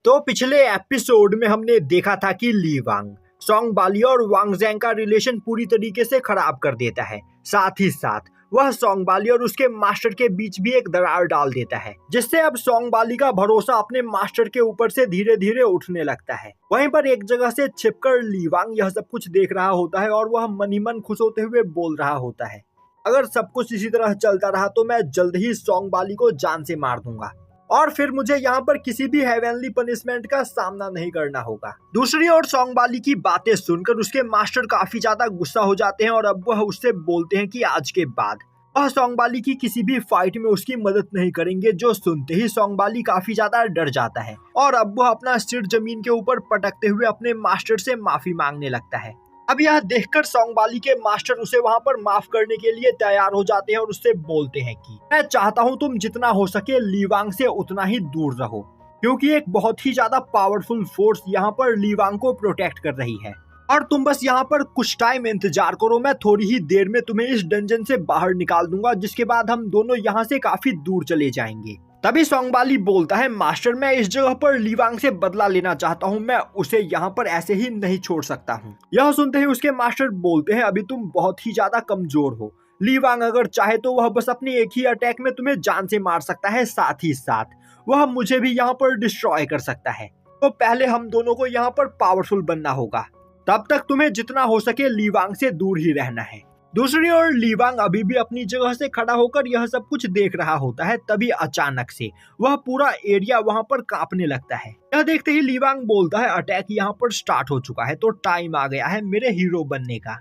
तो पिछले एपिसोड में हमने देखा था कि ली वांग सोंग बाली और वांग ज़ेंग का रिलेशन पूरी तरीके से खराब कर देता है। साथ ही साथ वह सोंग बाली और उसके मास्टर के बीच भी एक दरार डाल देता है, जिससे अब सोंग बाली का भरोसा अपने मास्टर के ऊपर से धीरे धीरे उठने लगता है। वहीं पर एक जगह से छिपकर ली वांग यह सब कुछ देख रहा होता है और वह मन ही मन खुश होते हुए बोल रहा होता है, अगर सब कुछ इसी तरह चलता रहा तो मैं जल्द ही सोंग बाली को जान से मार दूंगा और फिर मुझे यहाँ पर किसी भी हेवनली पनिशमेंट का सामना नहीं करना होगा। दूसरी ओर सोंग बाली की बातें सुनकर उसके मास्टर काफी ज्यादा गुस्सा हो जाते हैं और अब वह उससे बोलते हैं कि आज के बाद वह सोंग बाली की किसी भी फाइट में उसकी मदद नहीं करेंगे। जो सुनते ही सोंग बाली काफी ज्यादा डर जाता है और अब वह अपना सिर जमीन के ऊपर पटकते हुए अपने मास्टर से माफी मांगने लगता है। अब यह देखकर सोंग बाली के मास्टर उसे वहां पर माफ करने के लिए तैयार हो जाते हैं और उससे बोलते हैं कि मैं चाहता हूं तुम जितना हो सके ली वांग से उतना ही दूर रहो, क्योंकि एक बहुत ही ज्यादा पावरफुल फोर्स यहाँ पर ली वांग को प्रोटेक्ट कर रही है और तुम बस यहाँ पर कुछ टाइम इंतजार करो, मैं थोड़ी ही देर में तुम्हें इस डंजन से बाहर निकाल दूंगा, जिसके बाद हम दोनों यहाँ से काफी दूर चले जाएंगे। तभी सोंग बाली बोलता है, मास्टर मैं इस जगह पर ली वांग से बदला लेना चाहता हूँ, मैं उसे यहाँ पर ऐसे ही नहीं छोड़ सकता हूँ। यह सुनते ही उसके मास्टर बोलते हैं, अभी तुम बहुत ही ज्यादा कमजोर हो, ली वांग अगर चाहे तो वह बस अपनी एक ही अटैक में तुम्हें जान से मार सकता है, साथ ही साथ वह मुझे भी यहाँ पर डिस्ट्रॉय कर सकता है। तो पहले हम दोनों को यहाँ पर पावरफुल बनना होगा, तब तक तुम्हें जितना हो सके ली वांग से दूर ही रहना है। दूसरी ओर ली वांग अभी भी अपनी जगह से खड़ा होकर यह सब कुछ देख रहा होता है। तभी अचानक से वह पूरा एरिया वहां पर कांपने लगता है। यह देखते ही ली वांग बोलता है, अटैक यहाँ पर स्टार्ट हो चुका है, तो टाइम आ गया है मेरे हीरो बनने का।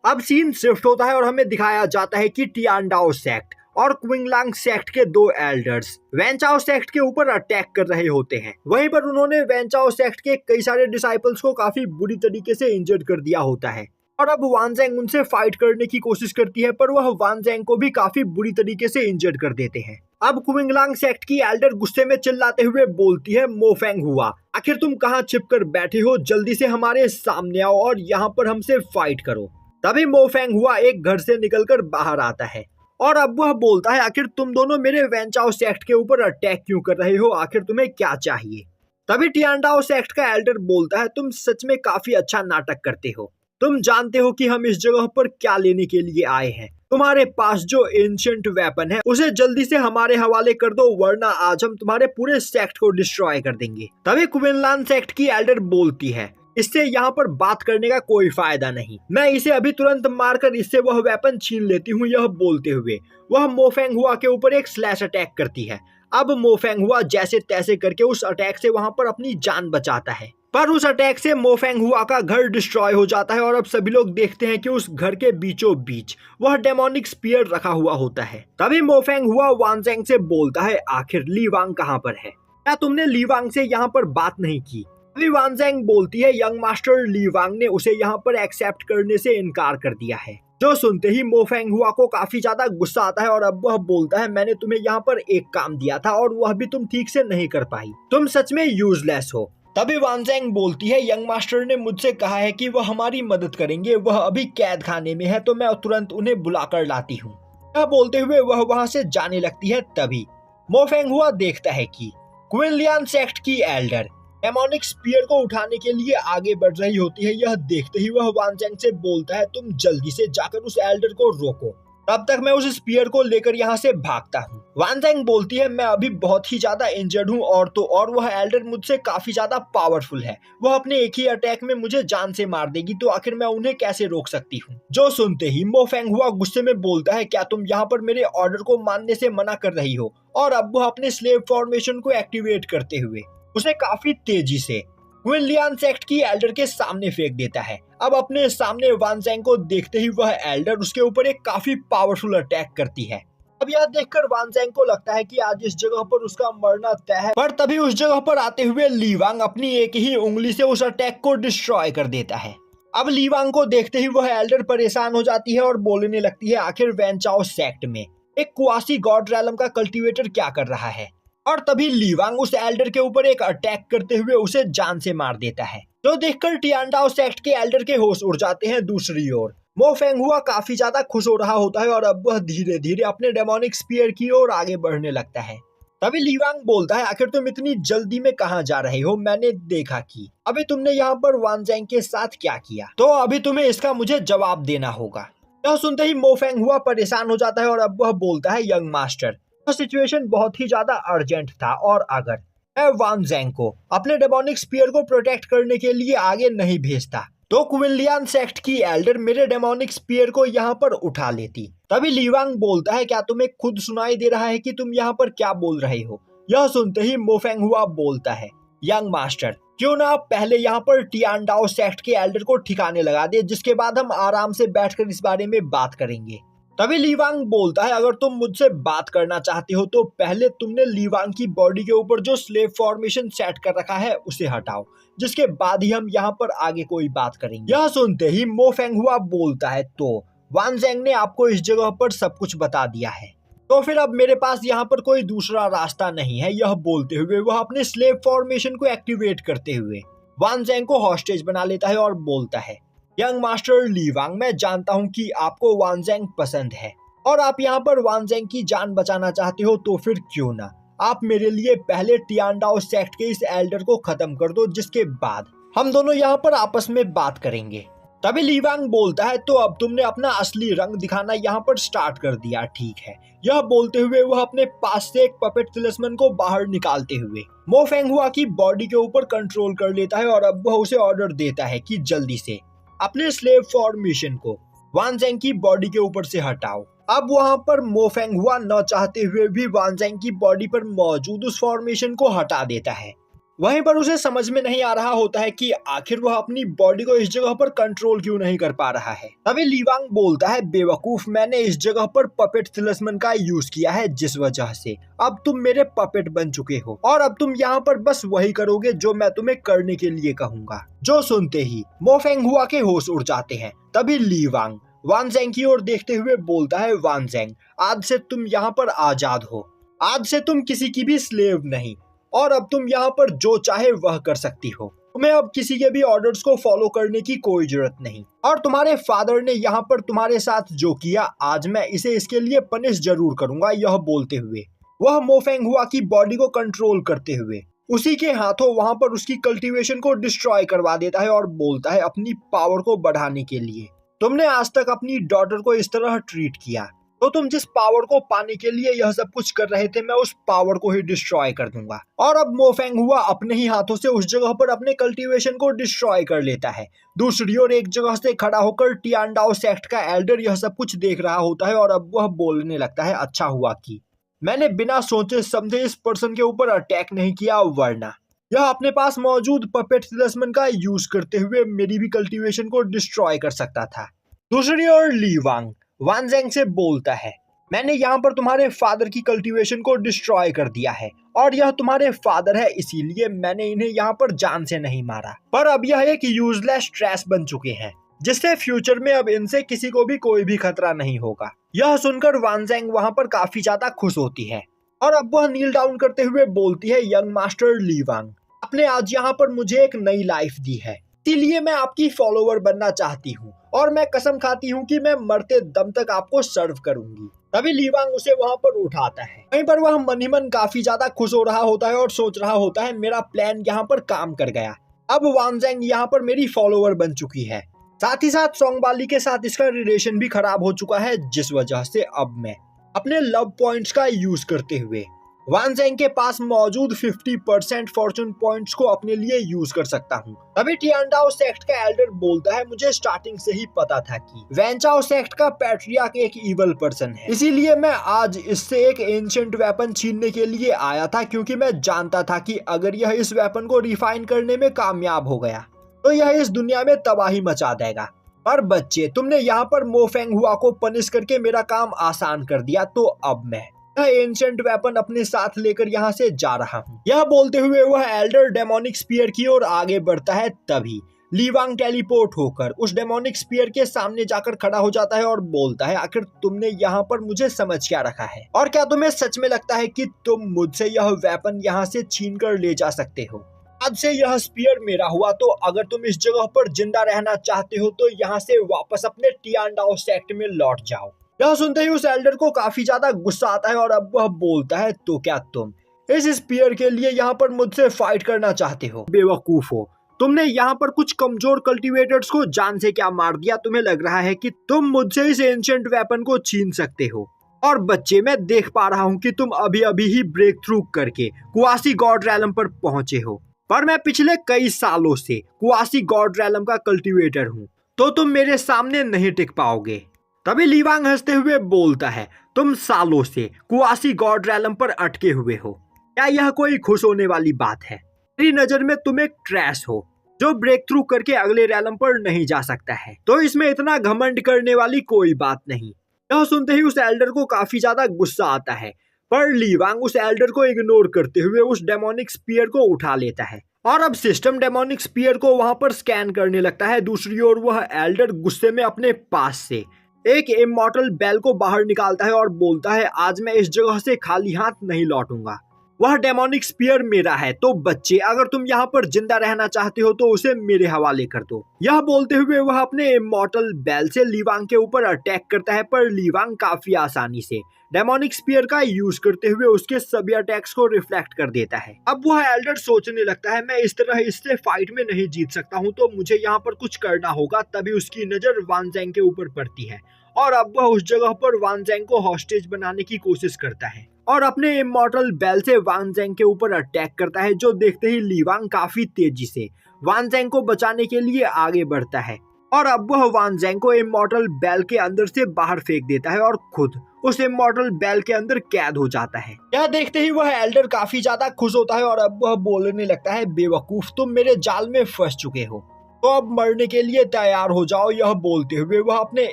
अब सीन शिफ्ट होता है और हमें दिखाया जाता है कि टियानडाओ सेक्ट और क्विंगलांग सेक्ट के दो एल्डर्स वैनचाओ सेक्ट के ऊपर अटैक कर रहे होते हैं। वहीं पर उन्होंने वैनचाओ सेक्ट के कई सारे डिसाइपल्स को काफी बुरी तरीके से इंजर्ड कर दिया होता है और अब वान ज़ेंग उनसे फाइट करने की कोशिश करती है, पर वह वान ज़ेंग को भी काफी बुरी तरीके से इंजर्ड कर देते हैं। अब क्विंगलांग सेक्ट की एल्डर गुस्से में चिल्लाते हुए बोलती है, मो फेंग हुआ, आखिर तुम कहाँ छिपकर बैठे हो, जल्दी से हमारे सामने आओ और यहाँ पर हमसे फाइट करो। तभी मो फेंग हुआ एक घर से निकलकर बाहर आता है और अब वह बोलता है, आखिर तुम दोनों मेरे वैनचाओ सेक्ट के ऊपर अटैक क्यों कर रहे हो, आखिर तुम्हें क्या चाहिए। तभी टियानडाओ सेक्ट का एल्डर बोलता है, तुम सच में काफी अच्छा नाटक करते हो, तुम जानते हो कि हम इस जगह पर क्या लेने के लिए आए हैं, तुम्हारे पास जो एंशिएंट वेपन है उसे जल्दी से हमारे हवाले कर दो, वरना आज हम तुम्हारे पूरे सेक्ट को डिस्ट्रॉय कर देंगे। तभी क्विंगलांग सेक्ट की एल्डर बोलती है, इससे यहाँ पर बात करने का कोई फायदा नहीं, मैं इसे अभी तुरंत मारकर इससे वह वेपन छीन लेती हूँ। यह बोलते हुए वह मो फेंग हुआ के ऊपर एक स्लैश अटैक करती है। अब मो फेंग हुआ जैसे तैसे करके उस अटैक से वहां पर अपनी जान बचाता है, पर उस अटैक से मो फेंग हुआ का घर डिस्ट्रॉय हो जाता है और अब सभी लोग देखते हैं कि उस घर के बीचों बीच वह डेमोनिक स्पीयर रखा हुआ होता है। तभी मो फेंग हुआ वान ज़ेंग से बोलता है, आखिर ली वांग कहाँ पर है, क्या तुमने ली वांग से यहाँ पर बात नहीं की। तभी वान ज़ेंग बोलती है, यंग मास्टर ली वांग ने उसे यहाँ पर एक्सेप्ट करने से इनकार कर दिया है। जो सुनते ही मो फेंग हुआ को काफी ज्यादा गुस्सा आता है और अब वह बोलता है, मैंने तुम्हें यहाँ पर एक काम दिया था और वह भी तुम ठीक से नहीं कर पाई, तुम सच में यूजलेस हो। तभी वान ज़ेंग बोलती है, यंग मास्टर ने मुझसे कहा है कि वह हमारी मदद करेंगे, वह अभी कैद खाने में है, तो मैं तुरंत उन्हें बुलाकर लाती हूँ। यह बोलते हुए वह वहां से जाने लगती है। तभी मो फेंग हुआ देखता है कि क्विंगलियांग सेक्ट की एल्डर डेमोनिक स्पीयर को उठाने के लिए आगे बढ़ रही होती है। यह देखते ही वह वान ज़ेंग से बोलता है, तुम जल्दी से जाकर उस एल्डर को रोको, तब तक मैं उस स्पीयर को लेकर यहाँ से भागता हूँ। वान ज़ेंग बोलती है, मैं अभी बहुत ही ज्यादा इंजर्ड हूँ और वह एल्डर मुझसे काफी ज्यादा पावरफुल है, वह अपने एक ही अटैक में मुझे जान से मार देगी, तो आखिर मैं उन्हें कैसे रोक सकती हूँ। जो सुनते ही मो फेंग हुआ गुस्से में बोलता है, क्या तुम यहाँ पर मेरे ऑर्डर को मानने से मना कर रही हो, और अब वह अपने स्लेव फॉर्मेशन को एक्टिवेट करते हुए उसे काफी तेजी से क्विंगलियांग सेक्ट की एल्डर के सामने फेंक देता है। अब अपने सामने वान ज़ेंग को देखते ही वह एल्डर उसके ऊपर एक काफी पावरफुल अटैक करती है। अब यह देखकर वान ज़ेंग को लगता है कि आज इस जगह पर उसका मरना तय है, पर तभी उस जगह पर आते हुए ली वांग अपनी एक ही उंगली से उस अटैक को डिस्ट्रॉय कर देता है। अब ली वांग को देखते ही वह एल्डर परेशान हो जाती है और बोलने लगती है, आखिर वैनचाओ सेक्ट में एक क्वासी गॉड रैलम का कल्टीवेटर क्या कर रहा है। और तभी ली वांग उस एल्डर के ऊपर एक अटैक करते हुए उसे जान से मार देता है, जो देखकर टियानडाओ सेक्ट के एल्डर के होश उड़ जाते हैं। दूसरी ओर मो फेंग हुआ काफी ज्यादा खुश हो रहा होता है और अब वह धीरे धीरे अपने डेमोनिक स्पीयर की ओर आगे बढ़ने लगता है। तभी लीवांग बोलता है, आखिर तुम इतनी जल्दी में कहाँ जा रहे हो, मैंने देखा कि अभी तुमने यहाँ पर वान ज़ेंग के साथ क्या किया, तो अभी तुम्हें इसका मुझे जवाब देना होगा। यह सुनते ही मो फेंगहुआ परेशान हो जाता है और अब वह बोलता है, यंग मास्टर, यह सिचुएशन बहुत ही ज्यादा अर्जेंट था और अगर मैं वान ज़ेंग को अपने डेमोनिक स्पीयर को प्रोटेक्ट करने के लिए आगे नहीं भेजता तो क्विलियन सेक्ट की एल्डर मेरे डेमोनिक स्पीयर को यहाँ पर उठा लेती। तभी लीवांग बोलता है, क्या तुम्हें खुद सुनाई दे रहा है कि तुम यहाँ पर क्या बोल रहे हो। यह सुनते ही मो फेंगहुआ बोलता है, यंग मास्टर, क्यों ना आप पहले यहाँ पर टियानडाओ सेक्ट के एल्डर को ठिकाने लगा दे, जिसके बाद हम आराम से बैठकर इस बारे में बात करेंगे। तभी लीवांग बोलता है, अगर तुम मुझसे बात करना चाहते हो तो पहले तुमने लीवांग की बॉडी के ऊपर जो स्लेव फॉर्मेशन सेट कर रखा है उसे हटाओ, जिसके बाद ही हम यहाँ पर आगे कोई बात करेंगे। यह सुनते ही मो फेंगहुआ बोलता है, तो वान ज़ेंग ने आपको इस जगह पर सब कुछ बता दिया है, तो फिर अब मेरे पास यहाँ पर कोई दूसरा रास्ता नहीं है। यह बोलते हुए वह अपने स्लेव फॉर्मेशन को एक्टिवेट करते हुए वान ज़ेंग को हॉस्टेज बना लेता है और बोलता है, यंग मास्टर लीवांग, मैं जानता हूँ कि आपको वान ज़ेंग पसंद है और आप यहाँ पर वान ज़ेंग की जान बचाना चाहते हो, तो फिर क्यों ना आप मेरे लिए पहले टियानडाओ सेक्ट के इस एल्डर को खत्म कर दो, जिसके बाद हम दोनों यहाँ पर आपस में बात करेंगे। तभी लीवांग बोलता है, तो अब तुमने अपना असली रंग दिखाना यहाँ पर स्टार्ट कर दिया, ठीक है। यह बोलते हुए वह अपने पास से एक पपेट तिलिस्मन को बाहर निकालते हुए मो फेंगहुआ की बॉडी के ऊपर कंट्रोल कर लेता है और अब वह उसे ऑर्डर देता है कि जल्दी से अपने स्लेव फॉर्मेशन को वान ज़ेंग की बॉडी के ऊपर से हटाओ। अब वहां पर मो फेंगहुआ न चाहते हुए भी वान ज़ेंग की बॉडी पर मौजूद उस फॉर्मेशन को हटा देता है। वहीं पर उसे समझ में नहीं आ रहा होता है कि आखिर वह अपनी बॉडी को इस जगह पर कंट्रोल क्यों नहीं कर पा रहा है। तभी लीवांग बोलता है, बेवकूफ, मैंने इस जगह पर पपेट तिलिस्मन का यूज किया है, जिस वजह से अब तुम मेरे पपेट बन चुके हो और अब तुम यहाँ पर बस वही करोगे जो मैं तुम्हें करने के लिए कहूंगा। जो सुनते ही मो फेंगहुआ के होश उड़ जाते हैं। तभी लीवांग वान ज़ेंग की ओर देखते हुए बोलता है, वान ज़ेंग, आज से तुम यहाँ पर आजाद हो, आज से तुम किसी की भी स्लेव नहीं और अब तुम यहाँ पर जो चाहे वह कर सकती हो। तुम्हें अब किसी के भी ऑर्डर्स को फॉलो करने की कोई जरूरत नहीं और तुम्हारे फादर ने यहाँ पर तुम्हारे साथ जो किया, आज मैं इसे इसके लिए पनिश जरूर करूंगा। यह बोलते हुए वह मो फेंगहुआ की बॉडी को कंट्रोल करते हुए उसी के हाथों वहां पर उसकी कल्टीवेशन को डिस्ट्रॉय करवा देता है और बोलता है, अपनी पावर को बढ़ाने के लिए तुमने आज तक अपनी डॉटर को इस तरह ट्रीट किया, तो तुम जिस पावर को पाने के लिए यह सब कुछ कर रहे थे, मैं उस पावर को ही डिस्ट्रॉय कर दूंगा। और अब मो फेंगहुआ अपने ही हाथों से उस जगह पर अपने कल्टीवेशन को डिस्ट्रॉय कर लेता है। दूसरी ओर एक जगह से खड़ा होकर टियानडाओ सेक्ट का एल्डर यह सब कुछ देख रहा होता है और अब वह बोलने लगता है, अच्छा हुआ कि मैंने बिना सोचे समझे इस पर्सन के ऊपर अटैक नहीं किया, वरना यह अपने पास मौजूद पपेट तिलिस्मन का यूज करते हुए मेरी भी कल्टीवेशन को डिस्ट्रॉय कर सकता था। दूसरी ओर लीवांग वान ज़ेंग से बोलता है, मैंने यहाँ पर तुम्हारे फादर की कल्टीवेशन को डिस्ट्रॉय कर दिया है और यह तुम्हारे फादर है, इसीलिए मैंने इन्हें यहाँ पर जान से नहीं मारा, पर अब यह एक यूजलेस ट्रैश बन चुके हैं, जिससे फ्यूचर में अब इनसे किसी को भी कोई भी खतरा नहीं होगा। यह सुनकर वान ज़ेंग वहां पर काफी ज्यादा खुश होती है और अब वह नील डाउन करते हुए बोलती है, यंग मास्टर लीवांग, आपने आज यहाँ पर मुझे एक नई लाइफ दी है, इसीलिए मैं आपकी फॉलोवर बनना चाहती हूँ और मैं कसम खाती हूँ कि मैं मरते दम तक आपको सर्व करूंगी। तभी लीवांग उसे वहां पर उठाता है। वहीं पर वह मन ही मन काफी ज्यादा खुश हो रहा होता है और सोच रहा होता है, मेरा प्लान यहाँ पर काम कर गया, अब वान ज़ेंग यहाँ पर मेरी फॉलोवर बन चुकी है, साथ ही साथ सोंगबाली के साथ इसका रिलेशन भी खराब हो चुका है, जिस वजह से अब मैं अपने लव पॉइंट्स का यूज करते हुए वान ज़ेंग के पास मौजूद 50% फॉर्चून पॉइंट्स को अपने लिए यूज कर सकता हूँ। तभी टियानडाओ सेक्ट का एल्डर बोलता है, मुझे स्टार्टिंग से ही पता था कि वैनचाओ सेक्ट का पैट्रियार्क एक इवल पर्सन है, इसीलिए मैं आज इससे एक एंशिएंट वेपन छीनने के लिए आया था, क्योंकि मैं जानता था कि अगर यह इस वेपन को रिफाइन करने में कामयाब हो गया तो यह इस दुनिया में तबाही मचा देगा। पर बच्चे, तुमने यहाँ पर मो फेंगहुआ को पनिश करके मेरा काम आसान कर दिया, तो अब मैं यह एंशिएंट वेपन अपने साथ लेकर यहाँ से जा रहा हूँ। यह बोलते हुए वह एल्डर डेमोनिक स्पीयर की ओर आगे बढ़ता है। तभी लीवांग टेलीपोर्ट होकर उस डेमोनिक स्पीयर के सामने जाकर खड़ा हो जाता है और बोलता है, आखिर तुमने यहाँ पर मुझे समझ क्या रखा है और क्या तुम्हें सच में लगता है कि तुम मुझसे यह वेपन यहाँ से छीन कर ले जा सकते हो? आज से यह स्पीयर मेरा हुआ, तो अगर तुम इस जगह पर जिंदा रहना चाहते हो तो यहाँ से वापस अपने टियानडाओ सेक्ट में लौट जाओ। यह सुनते ही उस एल्डर को काफी ज्यादा गुस्सा आता है और अब वह बोलता है, तो क्या तुम इस स्पीयर के लिए यहाँ पर मुझसे फाइट करना चाहते हो? बेवकूफ हो, तुमने यहाँ पर कुछ कमजोर कल्टीवेटर्स को जान से क्या मार दिया। तुम्हें लग रहा है कि तुम मुझसे इस एंशिएंट वेपन को छीन सकते हो। और बच्चे, मैं देख पा रहा हूँ कि तुम अभी अभी ही ब्रेक थ्रू करके क्वासी गॉड रैलम पर पहुंचे हो, पर मैं पिछले कई सालों से क्वासी गॉड रैलम का कल्टीवेटर हूँ, तो तुम मेरे सामने नहीं टिक पाओगे। तभी ली वांग हंसते हुए बोलता है, तुम सालों से क्वासी गॉड रैलम पर अटके हुए हो। क्या यह कोई खुश होने वाली बात है? मेरी नजर में तुम एक ट्रैश हो जो ब्रेक थ्रू करके अगले रैलम पर नहीं जा सकता है, तो इसमें इतना घमंड करने वाली कोई बात नहीं। यह सुनते ही उस एल्डर को काफी ज्यादा गुस्सा आता है, पर ली वांग उस एल्डर को इग्नोर करते हुए उस डेमोनिक स्पीयर को उठा लेता है और अब सिस्टम डेमोनिक स्पीयर को वहां पर स्कैन करने लगता है। दूसरी ओर वह एल्डर गुस्से में अपने पास से एक इमॉर्टल बेल को बाहर निकालता है और बोलता है, आज मैं इस जगह से खाली हाथ नहीं लौटूंगा। वह डेमोनिक स्पीयर मेरा है, तो बच्चे, अगर तुम यहाँ पर जिंदा रहना चाहते हो तो उसे मेरे हवाले कर दो। यह बोलते हुए वह अपने इमॉर्टल बेल से ली वांग के ऊपर अटैक करता है, पर ली वांग काफी आसानी से डेमोनिक स्पीयर का यूज करते हुए उसके सभी अटैक्स को रिफ्लेक्ट कर देता है। अब वह एल्डर सोचने लगता है, मैं इस तरह इससे फाइट में नहीं जीत सकता हूँ, तो मुझे यहाँ पर कुछ करना होगा। तभी उसकी नजर वान ज़ेंग के ऊपर पड़ती है और अब वह उस जगह पर वान ज़ेंग को हॉस्टेज बनाने की कोशिश करता है और अपने इमॉर्टल बेल से वान ज़ेंग के ऊपर अटैक करता है, जो देखते ही ली वांग काफी तेजी से वान ज़ेंग को बचाने के लिए आगे बढ़ता है और अब वह वान ज़ेंग को इमॉर्टल बेल के अंदर से बाहर फेंक देता है और खुद उस इमॉर्टल बेल के अंदर कैद हो जाता है। यह देखते ही वह एल्डर काफी ज्यादा खुश होता है और अब वह बोलने लगता है, बेवकूफ, तुम मेरे जाल में फंस चुके हो, तो अब मरने के लिए तैयार हो जाओ। यह बोलते हुए वह अपने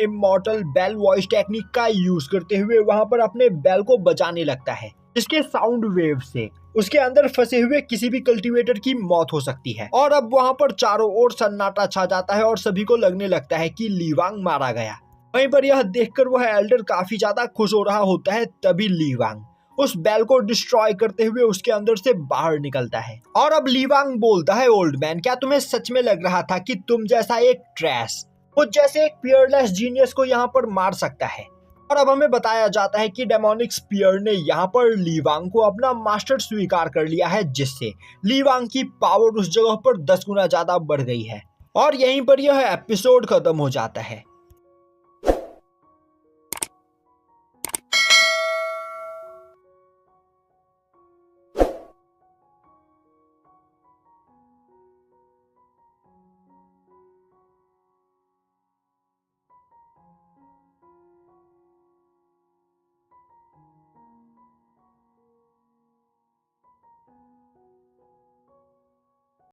इमॉर्टल बेल वॉइस टेक्निक का यूज करते हुए वहां पर अपने बेल को बजाने लगता है, जिसके साउंड वेव से उसके अंदर फंसे हुए किसी भी कल्टीवेटर की मौत हो सकती है। और अब वहां पर चारों ओर सन्नाटा छा जाता है और सभी को लगने लगता है कि ली वांग मारा गया। वहीं पर यह देखकर वह एल्डर काफी ज्यादा खुश हो रहा होता है। तभी ली वांग उस बेल को डिस्ट्रॉय करते हुए उसके अंदर से बाहर निकलता है और अब ली वांग बोलता है, ओल्ड मैन, क्या तुम्हें सच में लग रहा था कि तुम जैसा एक ट्रैश मुझ जैसे एक पियरलेस जीनियस को यहाँ पर मार सकता है? और अब हमें बताया जाता है कि डेमोनिक स्पीयर ने यहाँ पर ली वांग को अपना मास्टर स्वीकार कर लिया है, जिससे ली वांग की पावर उस जगह पर 10 गुना ज्यादा बढ़ गई है। और यहीं पर यह एपिसोड खत्म हो जाता है।